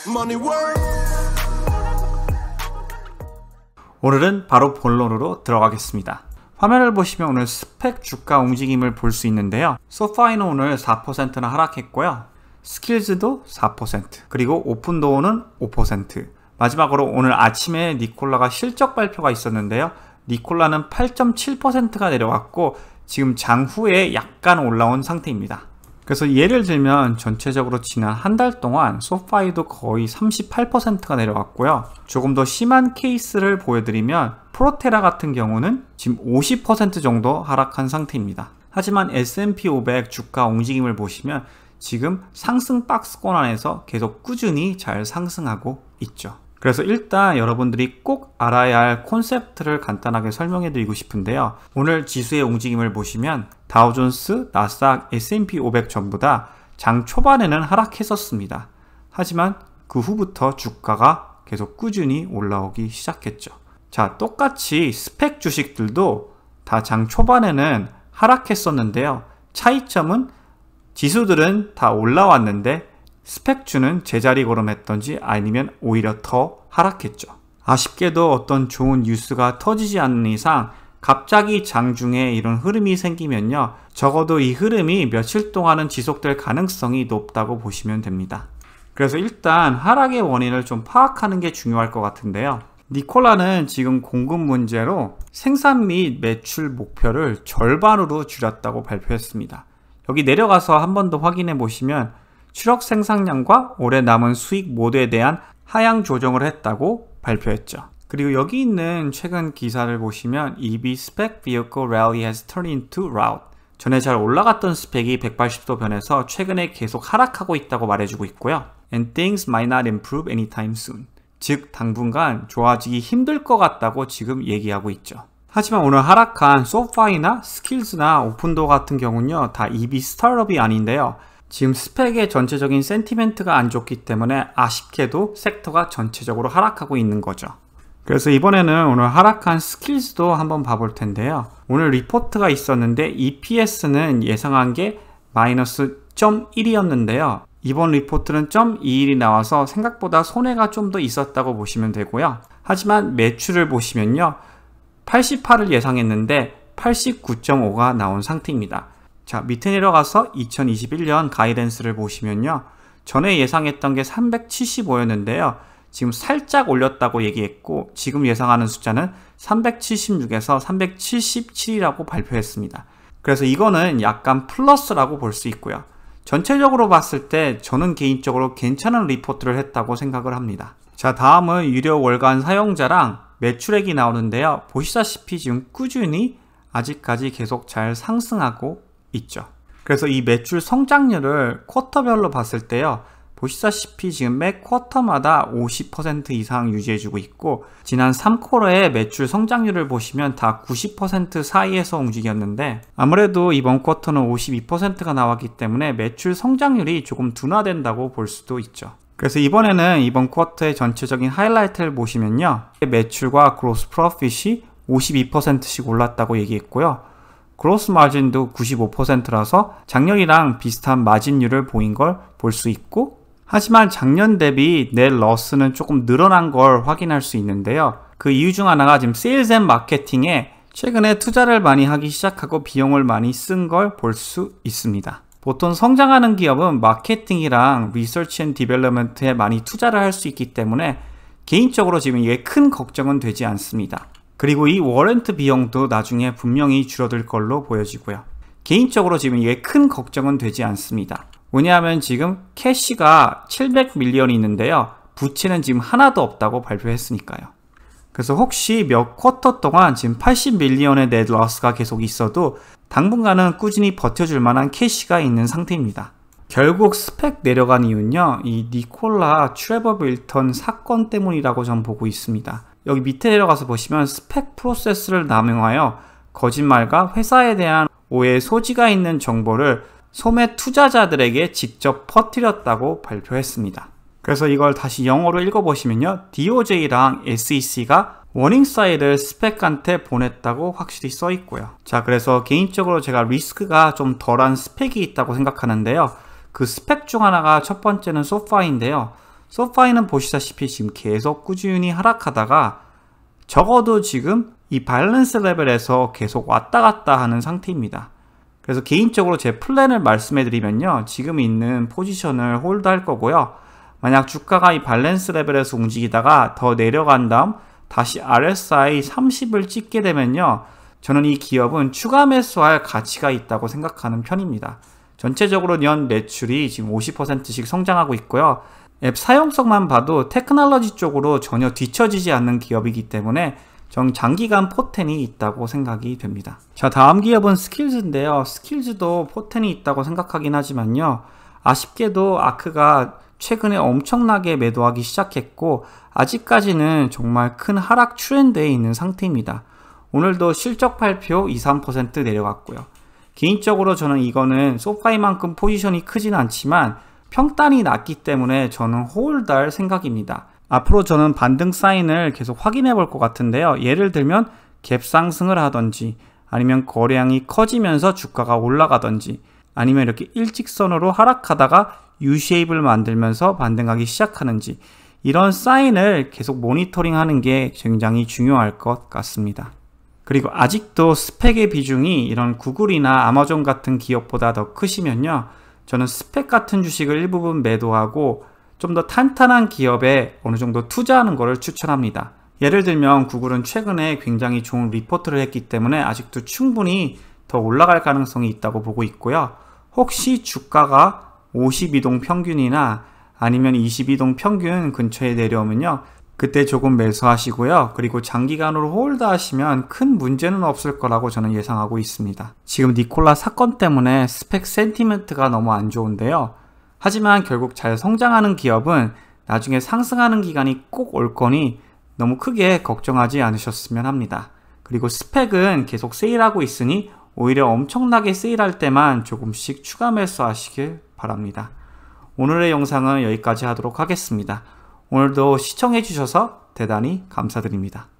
Money work. 오늘은 바로 본론으로 들어가겠습니다. 화면을 보시면 오늘 스펙 주가 움직임을 볼 수 있는데요. 소파이는 오늘 4%나 하락했고요. 스킬즈도 4%, 그리고 오픈도어는 5%. 마지막으로 오늘 아침에 니콜라가 실적 발표가 있었는데요. 니콜라는 8.7%가 내려왔고 지금 장후에 약간 올라온 상태입니다. 그래서 예를 들면 전체적으로 지난 한 달 동안 소파이도 거의 38%가 내려왔고요. 조금 더 심한 케이스를 보여드리면 프로테라 같은 경우는 지금 50% 정도 하락한 상태입니다. 하지만 S&P 500 주가 움직임을 보시면 지금 상승 박스권 안에서 계속 꾸준히 잘 상승하고 있죠. 그래서 일단 여러분들이 꼭 알아야 할 콘셉트를 간단하게 설명해 드리고 싶은데요. 오늘 지수의 움직임을 보시면 다우존스, 나스닥, S&P 500 전부 다 장 초반에는 하락했었습니다. 하지만 그 후부터 주가가 계속 꾸준히 올라오기 시작했죠. 자, 똑같이 스펙 주식들도 다 장 초반에는 하락했었는데요. 차이점은 지수들은 다 올라왔는데 스펙주는 제자리 걸음했던지 아니면 오히려 더 하락했죠. 아쉽게도 어떤 좋은 뉴스가 터지지 않는 이상 갑자기 장중에 이런 흐름이 생기면요, 적어도 이 흐름이 며칠 동안은 지속될 가능성이 높다고 보시면 됩니다. 그래서 일단 하락의 원인을 좀 파악하는 게 중요할 것 같은데요. 니콜라는 지금 공급 문제로 생산 및 매출 목표를 절반으로 줄였다고 발표했습니다. 여기 내려가서 한 번 더 확인해 보시면 추력 생산량과 올해 남은 수익 모두에 대한 하향 조정을 했다고 발표했죠. 그리고 여기 있는 최근 기사를 보시면 EV spec vehicle rally has turned into rout. 전에 잘 올라갔던 스펙이 180도 변해서 최근에 계속 하락하고 있다고 말해주고 있고요. And things might not improve anytime soon. 즉 당분간 좋아지기 힘들 것 같다고 지금 얘기하고 있죠. 하지만 오늘 하락한 소파이나 스킬즈나 오픈도어 같은 경우는요, 다 EV 스타트업이 아닌데요. 지금 스펙의 전체적인 센티멘트가 안 좋기 때문에 아쉽게도 섹터가 전체적으로 하락하고 있는 거죠. 그래서 이번에는 오늘 하락한 스킬즈도 한번 봐볼 텐데요. 오늘 리포트가 있었는데 EPS는 예상한 게 마이너스 0.1이었는데요. 이번 리포트는 0.21이 나와서 생각보다 손해가 좀 더 있었다고 보시면 되고요. 하지만 매출을 보시면요, 88을 예상했는데 89.5가 나온 상태입니다. 자, 밑에 내려가서 2021년 가이던스를 보시면요, 전에 예상했던 게 375였는데요. 지금 살짝 올렸다고 얘기했고 지금 예상하는 숫자는 376에서 377이라고 발표했습니다. 그래서 이거는 약간 플러스라고 볼 수 있고요. 전체적으로 봤을 때 저는 개인적으로 괜찮은 리포트를 했다고 생각을 합니다. 자, 다음은 유료 월간 사용자랑 매출액이 나오는데요. 보시다시피 지금 꾸준히 아직까지 계속 잘 상승하고 있죠. 그래서 이 매출 성장률을 쿼터별로 봤을 때요, 보시다시피 지금 매 쿼터마다 50% 이상 유지해주고 있고 지난 3쿼터의 매출 성장률을 보시면 다 90% 사이에서 움직였는데 아무래도 이번 쿼터는 52%가 나왔기 때문에 매출 성장률이 조금 둔화된다고 볼 수도 있죠. 그래서 이번에는 이번 쿼터의 전체적인 하이라이트를 보시면요, 매출과 그로스 프로핏이 52%씩 올랐다고 얘기했고요. 그로스 마진도 95%라서 작년이랑 비슷한 마진율을 보인 걸 볼 수 있고, 하지만 작년 대비 넷 러스는 조금 늘어난 걸 확인할 수 있는데요. 그 이유 중 하나가 지금 세일즈 앤 마케팅에 최근에 투자를 많이 하기 시작하고 비용을 많이 쓴 걸 볼 수 있습니다. 보통 성장하는 기업은 마케팅이랑 리서치 앤 디벨롭먼트에 많이 투자를 할 수 있기 때문에 개인적으로 지금 이게 큰 걱정은 되지 않습니다. 그리고 이 워런트 비용도 나중에 분명히 줄어들 걸로 보여지고요. 개인적으로 지금 이게 큰 걱정은 되지 않습니다. 왜냐하면 지금 캐시가 700밀리언이 있는데요. 부채는 지금 하나도 없다고 발표했으니까요. 그래서 혹시 몇 쿼터 동안 지금 80밀리언의 넷 러스가 계속 있어도 당분간은 꾸준히 버텨줄 만한 캐시가 있는 상태입니다. 결국 스펙 내려간 이유는요, 이 니콜라 트레버 밀턴 사건 때문이라고 전 보고 있습니다. 여기 밑에 내려가서 보시면 스펙 프로세스를 남용하여 거짓말과 회사에 대한 오해의 소지가 있는 정보를 소매 투자자들에게 직접 퍼뜨렸다고 발표했습니다. 그래서 이걸 다시 영어로 읽어보시면요, DOJ랑 SEC가 워닝 사인을 스펙한테 보냈다고 확실히 써 있고요. 자, 그래서 개인적으로 제가 리스크가 좀 덜한 스펙이 있다고 생각하는데요. 그 스펙 중 하나가 첫 번째는 소파인데요. 소파이는 보시다시피 지금 계속 꾸준히 하락하다가 적어도 지금 이 밸런스 레벨에서 계속 왔다 갔다 하는 상태입니다. 그래서 개인적으로 제 플랜을 말씀해 드리면요, 지금 있는 포지션을 홀드할 거고요. 만약 주가가 이 밸런스 레벨에서 움직이다가 더 내려간 다음 다시 RSI 30을 찍게 되면요, 저는 이 기업은 추가 매수할 가치가 있다고 생각하는 편입니다. 전체적으로 연 매출이 지금 50%씩 성장하고 있고요. 앱 사용성만 봐도 테크놀로지 쪽으로 전혀 뒤처지지 않는 기업이기 때문에 전 장기간 포텐이 있다고 생각이 됩니다. 자, 다음 기업은 스킬즈인데요. 스킬즈도 포텐이 있다고 생각하긴 하지만요, 아쉽게도 아크가 최근에 엄청나게 매도하기 시작했고 아직까지는 정말 큰 하락 트렌드에 있는 상태입니다. 오늘도 실적 발표 2~3% 내려갔고요. 개인적으로 저는 이거는 소파이만큼 포지션이 크진 않지만 평단이 낮기 때문에 저는 홀드할 생각입니다. 앞으로 저는 반등 사인을 계속 확인해 볼 것 같은데요. 예를 들면 갭 상승을 하던지, 아니면 거래량이 커지면서 주가가 올라가던지, 아니면 이렇게 일직선으로 하락하다가 U-쉐입을 만들면서 반등하기 시작하는지, 이런 사인을 계속 모니터링 하는 게 굉장히 중요할 것 같습니다. 그리고 아직도 스펙의 비중이 이런 구글이나 아마존 같은 기업보다 더 크시면요, 저는 스펙 같은 주식을 일부분 매도하고 좀 더 탄탄한 기업에 어느 정도 투자하는 것을 추천합니다. 예를 들면 구글은 최근에 굉장히 좋은 리포트를 했기 때문에 아직도 충분히 더 올라갈 가능성이 있다고 보고 있고요. 혹시 주가가 52동 평균이나 아니면 22동 평균 근처에 내려오면요, 그때 조금 매수하시고요. 그리고 장기간으로 홀드 하시면 큰 문제는 없을 거라고 저는 예상하고 있습니다. 지금 니콜라 사건 때문에 스펙 센티멘트가 너무 안 좋은데요. 하지만 결국 잘 성장하는 기업은 나중에 상승하는 기간이 꼭 올 거니 너무 크게 걱정하지 않으셨으면 합니다. 그리고 스펙은 계속 세일하고 있으니 오히려 엄청나게 세일할 때만 조금씩 추가 매수하시길 바랍니다. 오늘의 영상은 여기까지 하도록 하겠습니다. 오늘도 시청해 주셔서 대단히 감사드립니다.